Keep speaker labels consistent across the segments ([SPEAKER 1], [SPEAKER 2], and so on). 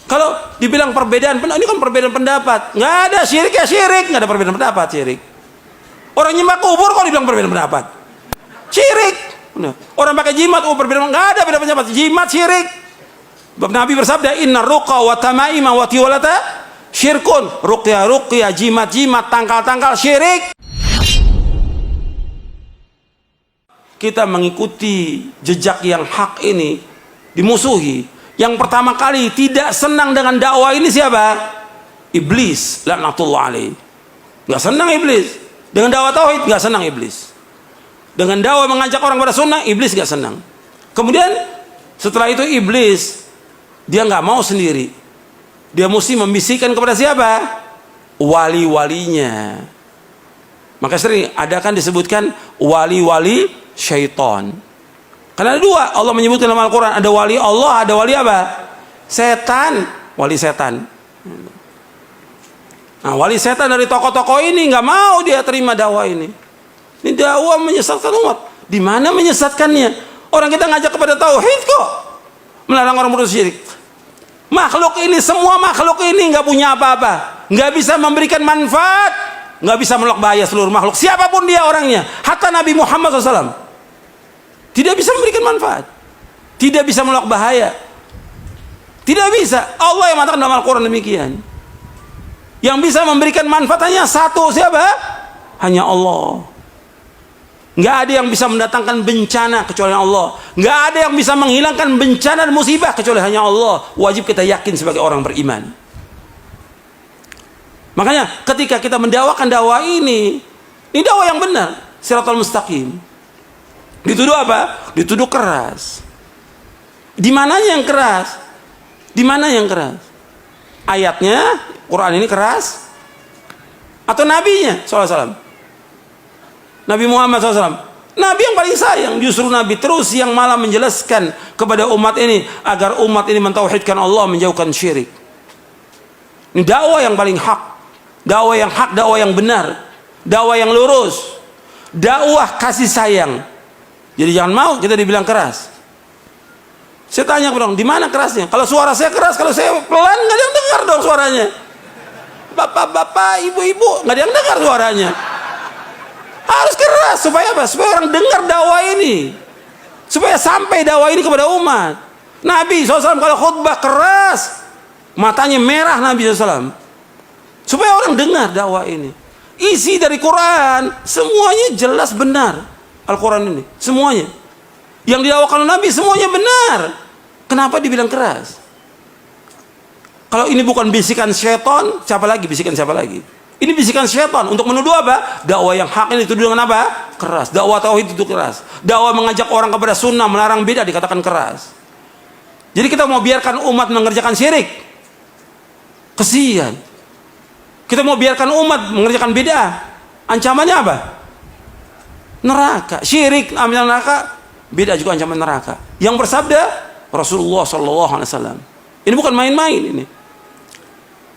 [SPEAKER 1] Kalau dibilang perbedaan, ini kan perbedaan pendapat. Nggak ada syirik ya syirik, nggak ada perbedaan pendapat syirik. Orang nyembah kubur kok dibilang perbedaan pendapat? Syirik. Orang pakai jimat, perbedaan, nggak ada beda pendapat. Jimat syirik. Bab Nabi bersabda, inna ruqa wa tamaima wa tiwalata syirkun. Ruqya, jimat, tangkal syirik. Kita mengikuti jejak yang hak ini dimusuhi. Yang pertama kali tidak senang dengan dakwah ini siapa? Iblis, laknatullah alaih. Nggak senang iblis. Dengan dakwah tauhid nggak senang iblis. Dengan dakwah mengajak orang pada sunnah, iblis nggak senang. Kemudian setelah itu iblis dia nggak mau sendiri. Dia mesti membisikkan kepada siapa? Wali-walinya. Maka sering ada kan disebutkan wali-wali syaitan. Karena ada dua, Allah menyebutkan dalam Al-Quran, ada wali Allah, ada wali apa? Setan, wali setan. Nah, wali setan dari tokoh-tokoh ini nggak mau dia terima dakwah ini. Ini dakwah menyesatkan umat. Di mana menyesatkannya? Orang kita ngajak kepada tauhid kok, melarang orang bersyirik. Makhluk ini, semua makhluk ini nggak punya apa-apa, nggak bisa memberikan manfaat, nggak bisa menolak bahaya seluruh makhluk. Siapapun dia orangnya, hatta Nabi Muhammad SAW. Tidak bisa memberikan manfaat, tidak bisa menolak bahaya, tidak bisa. Allah yang mengatakan dalam Al-Quran demikian. Yang bisa memberikan manfaat hanya satu, siapa? Hanya Allah. Nggak ada yang bisa mendatangkan bencana kecuali Allah. Nggak ada yang bisa menghilangkan bencana dan musibah kecuali hanya Allah. Wajib kita yakin sebagai orang beriman. Makanya ketika kita mendakwakan dakwah ini dakwah yang benar, Shiratal Mustaqim. Dituduh apa? Dituduh keras. Di mananya yang keras? Di mana yang keras? Ayatnya, Quran ini keras? Atau nabinya SAW? Nabi Muhammad SAW. Nabi yang paling sayang, justru Nabi terus yang malah menjelaskan kepada umat ini agar umat ini mentauhidkan Allah, menjauhkan syirik. Ini dakwah yang paling hak. Dakwah yang hak, dakwah yang benar. Dakwah yang lurus. Dakwah kasih sayang. Jadi jangan mau kita dibilang keras. Saya tanya dong, di mana kerasnya? Kalau suara saya keras, kalau saya pelan, nggak ada yang dengar dong suaranya. Bapak-bapak, ibu-ibu, nggak ada yang dengar suaranya. Harus keras supaya apa? Supaya orang dengar dakwah ini, supaya sampai dakwah ini kepada umat. Nabi SAW kalau khutbah keras, matanya merah Nabi SAW, supaya orang dengar dakwah ini. Isi dari Quran semuanya jelas benar. Al-Quran ini semuanya yang didakwakan Nabi semuanya benar. Kenapa dibilang keras? Kalau ini bukan bisikan syaitan, siapa lagi? Bisikan siapa lagi? Ini bisikan syaitan untuk menuduh apa? Dakwah yang hak ini dituduh dengan apa? Keras. Dakwah tauhid itu keras. Dakwah mengajak orang kepada sunnah, melarang bid'ah dikatakan keras. Jadi kita mau biarkan umat mengerjakan syirik? Kesian. Kita mau biarkan umat mengerjakan bid'ah? Ancamannya apa? Neraka. Syirik ancaman neraka, bid'ah juga ancaman neraka. Yang bersabda Rasulullah SAW. Ini bukan main-main ini.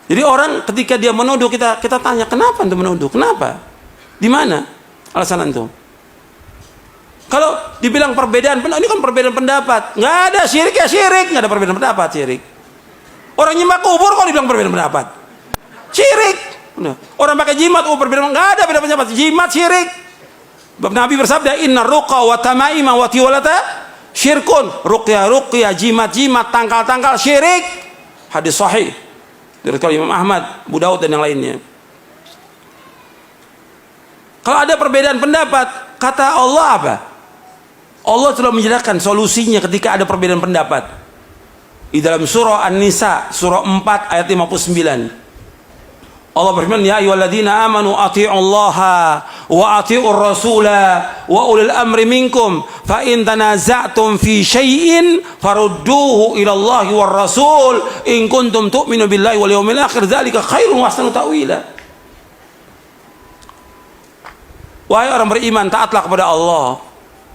[SPEAKER 1] Jadi orang ketika dia menuduh, kita tanya, kenapa anda menuduh? Kenapa? Di mana alasan itu? Kalau dibilang perbedaan, ini kan perbedaan pendapat. Nggak ada syirik ya syirik, nggak ada perbedaan pendapat syirik. Orang nyembah kubur kok dibilang perbedaan pendapat? Syirik. Orang pakai jimat, perbedaan, nggak ada beda pendapat. Jimat syirik. Bab Nabi bersabda, inna ruqa wa tamaima wa tiwalata syirkun. Ruqya, jimat, tangkal syirik. Hadis sahih dari Imam Ahmad, Abu Daud dan yang lainnya. Kalau ada perbedaan pendapat, kata Allah apa? Allah telah menjelaskan solusinya ketika ada perbedaan pendapat. Di dalam surah An-Nisa, surah 4 ayat 59. Allah berfirman, ya ayyuhalladzina amanu athi'ullaha wa athi'ur rasula wa ulil amri minkum fa in tanaza'tum fi syai'in farudduhu ila Allahi war rasul in kuntum tu'minu billahi wal yawmil akhir dzalika khairun wa ahsanu ta'wila. Wahai orang beriman, taatlah kepada Allah,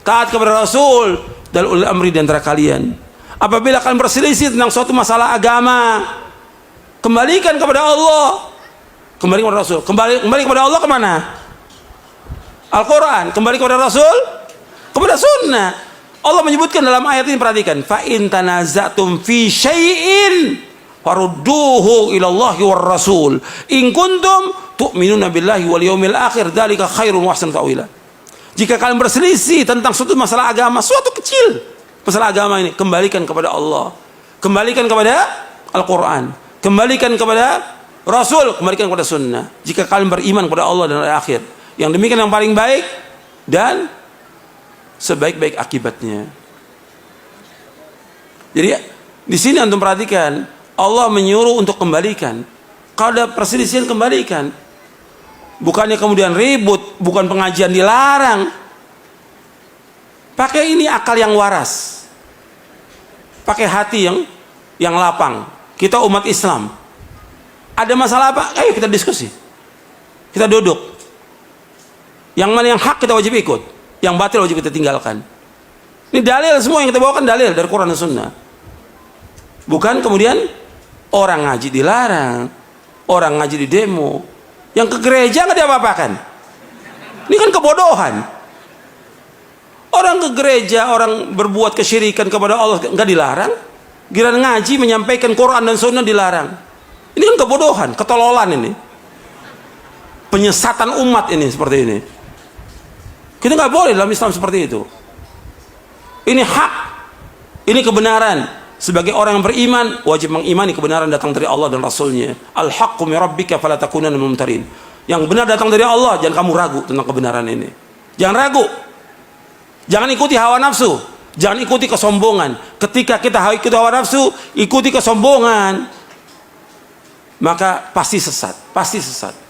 [SPEAKER 1] taat kepada Rasul dan ulil amri di antara kalian. Apabila kalian berselisih tentang suatu masalah agama, kembalikan kepada Allah, kembali kepada Rasul. Kembali kepada Allah kemana? Al-Quran. Kembali kepada Rasul, kepada Sunnah. Allah menyebutkan dalam ayat ini, perhatikan, fa in tanaza'tum fi syai'in, farudduhu ilallahi war rasul in kuntum tu'minuna billahi wal yawmil akhir dzalika khairun wa ahsanu ta'wila. Jika kalian berselisih tentang suatu masalah agama, suatu kecil masalah agama ini, kembalikan kepada Allah, kembalikan kepada Al-Quran, kembalikan kepada Rasul, kembalikan kepada sunnah. Jika kalian beriman kepada Allah dan hari akhir, yang demikian yang paling baik dan sebaik-baik akibatnya. Jadi di sini antum perhatikan, Allah menyuruh untuk kembalikan. Kalau ada perselisihan, kembalikan. Bukannya kemudian ribut, bukan pengajian dilarang. Pakai ini akal yang waras, pakai hati yang lapang. Kita umat Islam, ada masalah apa? Ayo kita diskusi, kita duduk. Yang mana yang hak kita wajib ikut, yang batil wajib kita tinggalkan. Ini dalil, semua yang kita bawakan dalil dari Quran dan Sunnah. Bukan kemudian orang ngaji dilarang, orang ngaji di demo, yang ke gereja nggak diapa-apakan. Ini kan kebodohan. Orang ke gereja, orang berbuat kesyirikan kepada Allah nggak dilarang. Giliran ngaji menyampaikan Quran dan Sunnah dilarang. Ini kan kebodohan, ketololan ini, penyesatan umat ini seperti ini. Kita nggak boleh dalam Islam seperti itu. Ini hak, ini kebenaran. Sebagai orang yang beriman, wajib mengimani kebenaran datang dari Allah dan Rasulnya. Al-haqqu min rabbika fala takunanna minal mumtarin. Yang benar datang dari Allah, jangan kamu ragu tentang kebenaran ini. Jangan ragu. Jangan ikuti hawa nafsu, jangan ikuti kesombongan. Ketika kita ikuti hawa nafsu, ikuti kesombongan, maka pasti sesat, pasti sesat.